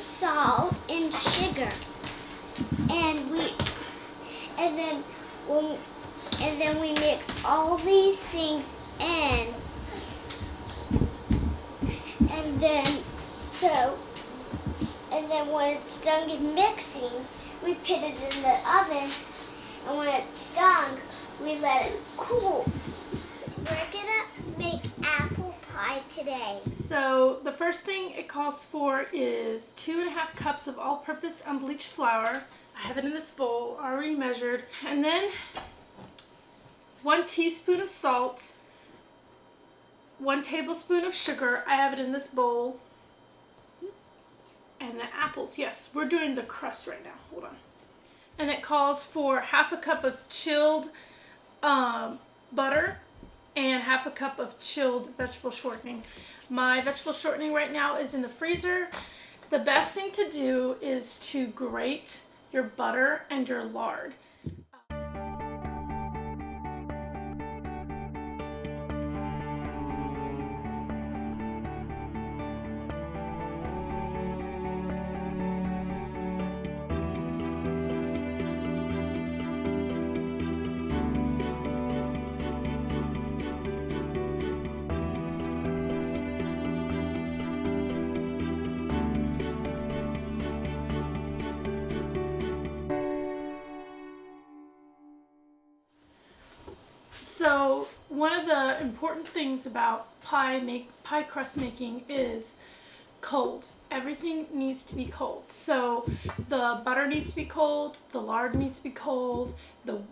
salt and sugar, and then we mix all these things in, and then when it's done mixing, we put it in the oven, and when it's done, we let it cool. We're gonna make apple pie today. So the first thing it calls for is 2.5 cups of all-purpose unbleached flour. I have it in this bowl, already measured. And then 1 teaspoon of salt, 1 tablespoon of sugar. I have it in this bowl. And the apples, yes, we're doing the crust right now. Hold on. And it calls for 1/2 cup of chilled butter and 1/2 cup of chilled vegetable shortening. My vegetable shortening right now is in the freezer. The best thing to do is to grate your butter and your lard. So one of the important things about pie crust making is cold. Everything needs to be cold. So the butter needs to be cold, the lard needs to be cold, the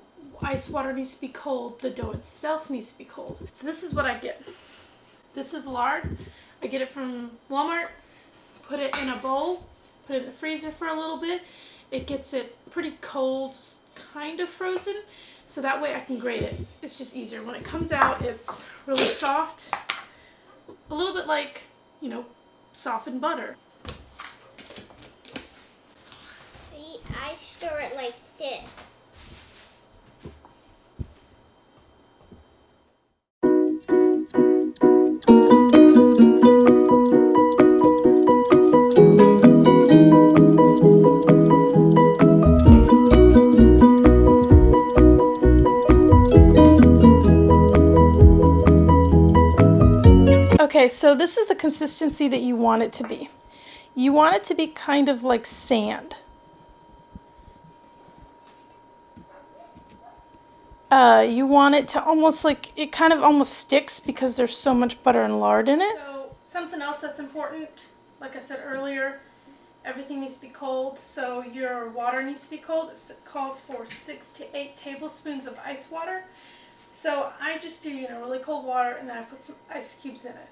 ice water needs to be cold, the dough itself needs to be cold. So this is what I get. This is lard. I get it from Walmart, put it in a bowl, put it in the freezer for a little bit. It gets it pretty cold, kind of frozen. So that way I can grate it. It's just easier. When it comes out, it's really soft. A little bit like, softened butter. See, I stir it like this. Okay, so this is the consistency that you want it to be. You want it to be kind of like sand. You want it to almost it kind of almost sticks because there's so much butter and lard in it. So something else that's important, like I said earlier, everything needs to be cold. So your water needs to be cold. It calls for 6 to 8 tablespoons of ice water. So I just do, really cold water, and then I put some ice cubes in it.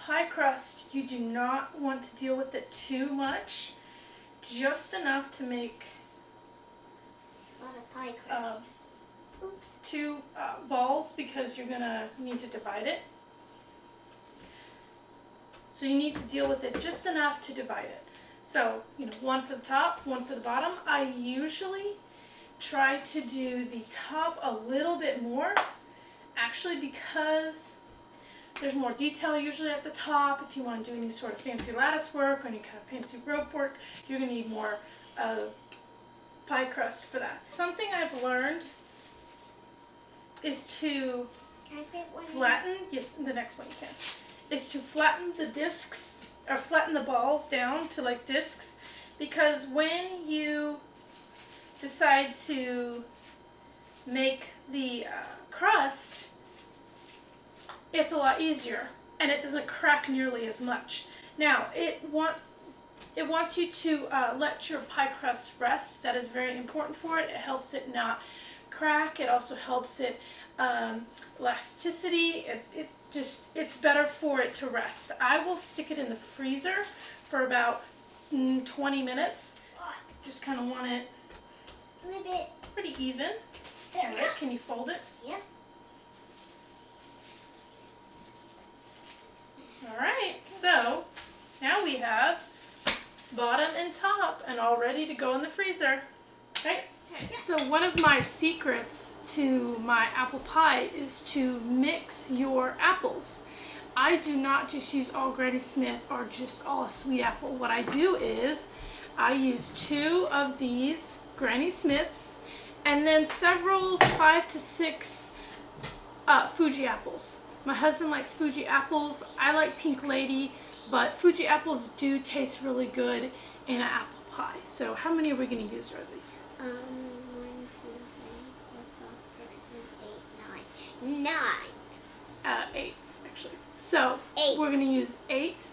Pie crust, you do not want to deal with it too much, just enough to make A lot of pie crust. 2 balls, because you're going to need to divide it. So you need to deal with it just enough to divide it. So, one for the top, one for the bottom. I usually try to do the top a little bit more, actually, because there's more detail usually at the top. If you want to do any sort of fancy lattice work or any kind of fancy rope work, you're going to need more pie crust for that. Something I've learned is to flatten, yes, the next one you can, is to flatten the discs, or flatten the balls down to like discs, because when you decide to make the crust, it's a lot easier and it doesn't crack nearly as much. Now, it wants you to let your pie crust rest. That is very important for it. It helps it not crack. It also helps it elasticity. It's better for it to rest. I will stick it in the freezer for about 20 minutes. Just kind of want it A little bit. pretty even. There. All right, can you fold it? Yep. All right, so now we have bottom and top and all ready to go in the freezer. Right? So one of my secrets to my apple pie is to mix your apples. I do not just use all Granny Smith or just all sweet apple. What I do is I use 2 of these Granny Smiths and then several 5 to 6 Fuji apples. My husband likes Fuji apples. I like Pink Lady, but Fuji apples do taste really good in an apple pie. So how many are we going to use, Rosie? 1, 2, 3, 4, 5, 6, 7, 8, 9. 9. 8, actually. So 8. we're going to use 8.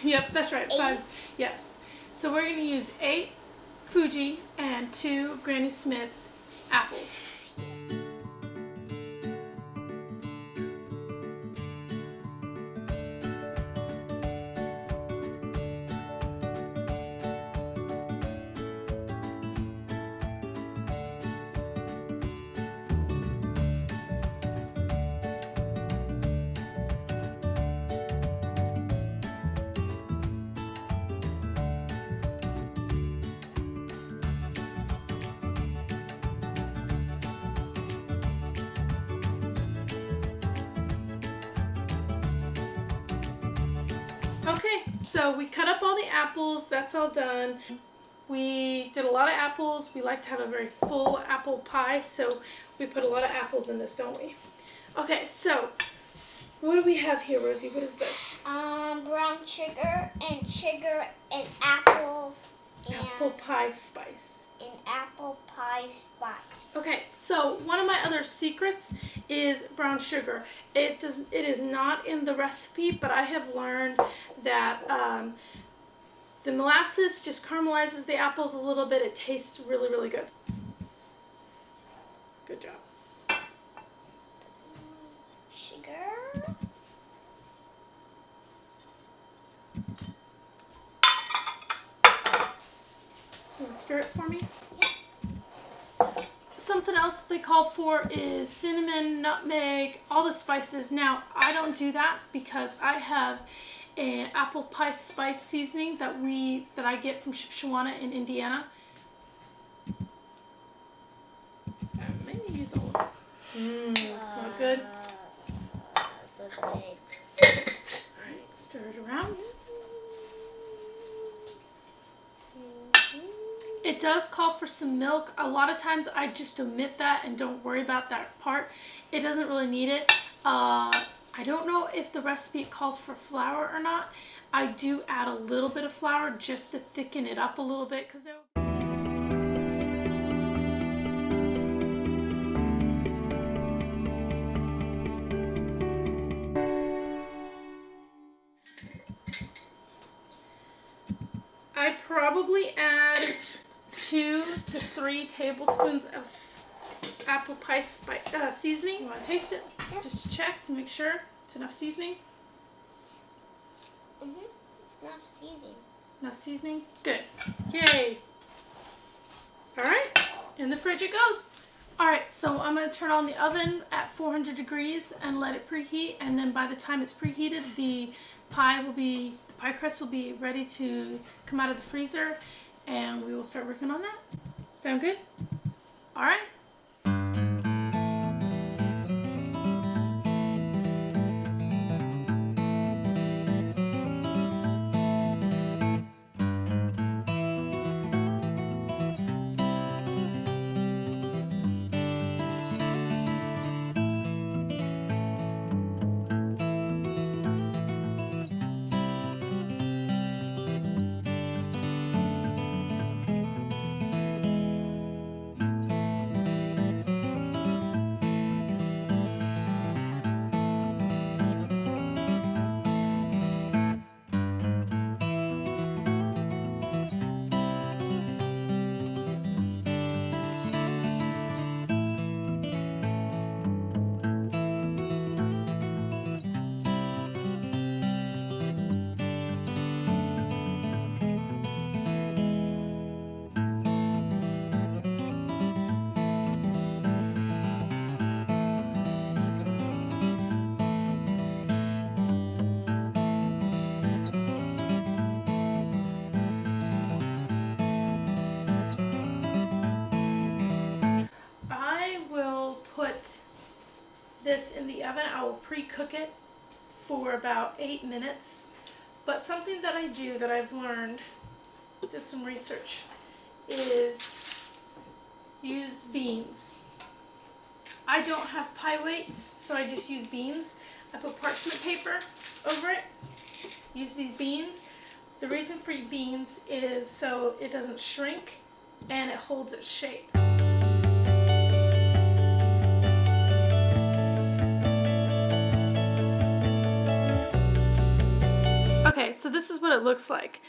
Yep, that's right. 8. 5. Yes. So we're going to use 8 Fuji and 2 Granny Smith apples. Okay, so we cut up all the apples. That's all done. We did a lot of apples. We like to have a very full apple pie, so we put a lot of apples in this, don't we? Okay, so what do we have here, Rosie? What is this? Brown sugar and apples and Apple pie spice. apple pie spice. Okay, so one of my other secrets is brown sugar. It is not in the recipe, but I have learned that the molasses just caramelizes the apples a little bit. It tastes really, really good. Good job. Sugar. You want to stir it for me? Yeah. Something else they call for is cinnamon, nutmeg, all the spices. Now, I don't do that because I have an apple pie spice seasoning that I get from Shipshawana in Indiana. I may use all of it. Smell good. So good. Alright, stir it around. It does call for some milk. A lot of times I just omit that and don't worry about that part. It doesn't really need it. I don't know if the recipe calls for flour or not. I do add a little bit of flour just to thicken it up a little bit because I probably add 2 to 3 tablespoons of apple pie seasoning. You want to taste it? Yep. Just to check to make sure it's enough seasoning. It's enough seasoning. Enough seasoning? Good. Yay! Alright, in the fridge it goes. Alright, so I'm going to turn on the oven at 400 degrees and let it preheat, and then by the time it's preheated, the pie crust will be ready to come out of the freezer, and we will start working on that. Sound good? Alright. this in the oven, I will pre-cook it for about 8 minutes. But something that I do that I've learned, just some research, is use beans. I don't have pie weights, so I just use beans. I put parchment paper over it. Use these beans. The reason for beans is so it doesn't shrink and it holds its shape. Okay, so this is what it looks like.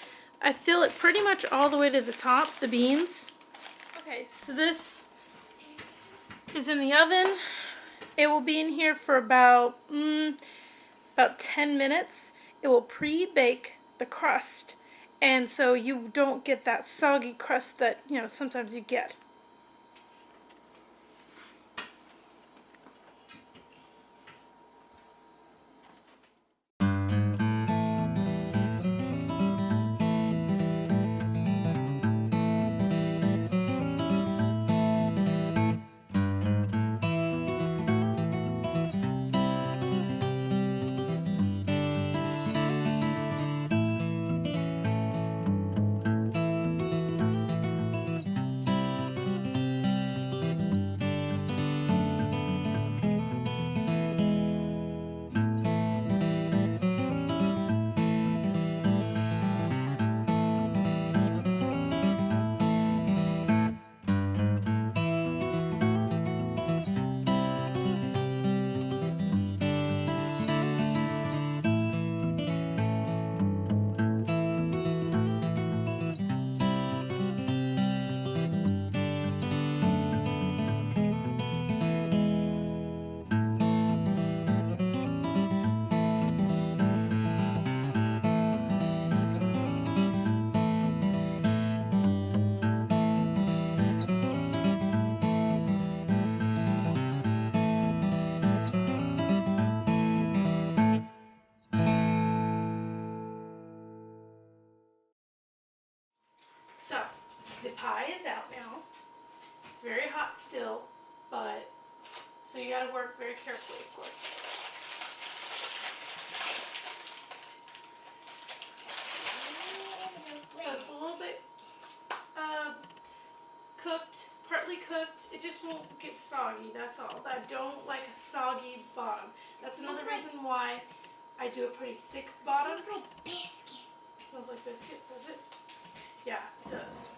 I fill it pretty much all the way to the top, the beans. Okay, so this is in the oven. It will be in here for about 10 minutes. It will pre-bake the crust, and so you don't get that soggy crust that, you know, sometimes you get. So, the pie is out now. It's very hot still, but, so you gotta work very carefully, of course. So it's a little bit cooked, partly cooked. It just won't get soggy, that's all. I don't like a soggy bottom. That's another reason why I do a pretty thick bottom. It smells like biscuits. Smells like biscuits, does it? Yeah, it does.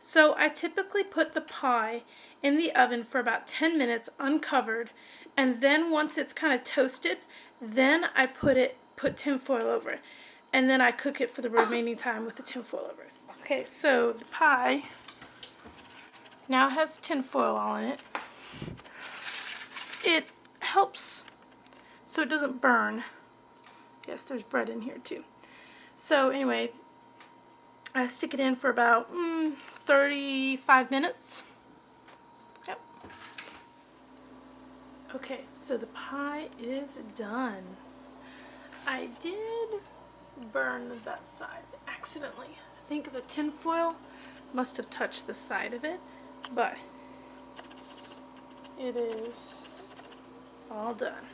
So I typically put the pie in the oven for about 10 minutes uncovered, and then once it's kind of toasted, then I put tin foil over it, and then I cook it for the remaining time with the tin foil over it. Okay, so the pie now has tin foil on it. It helps so it doesn't burn. Yes, there's bread in here too. So anyway, I stick it in for about 35 minutes. Yep. Okay, so the pie is done. I did burn that side accidentally. I think the tin foil must have touched the side of it, but it is all done.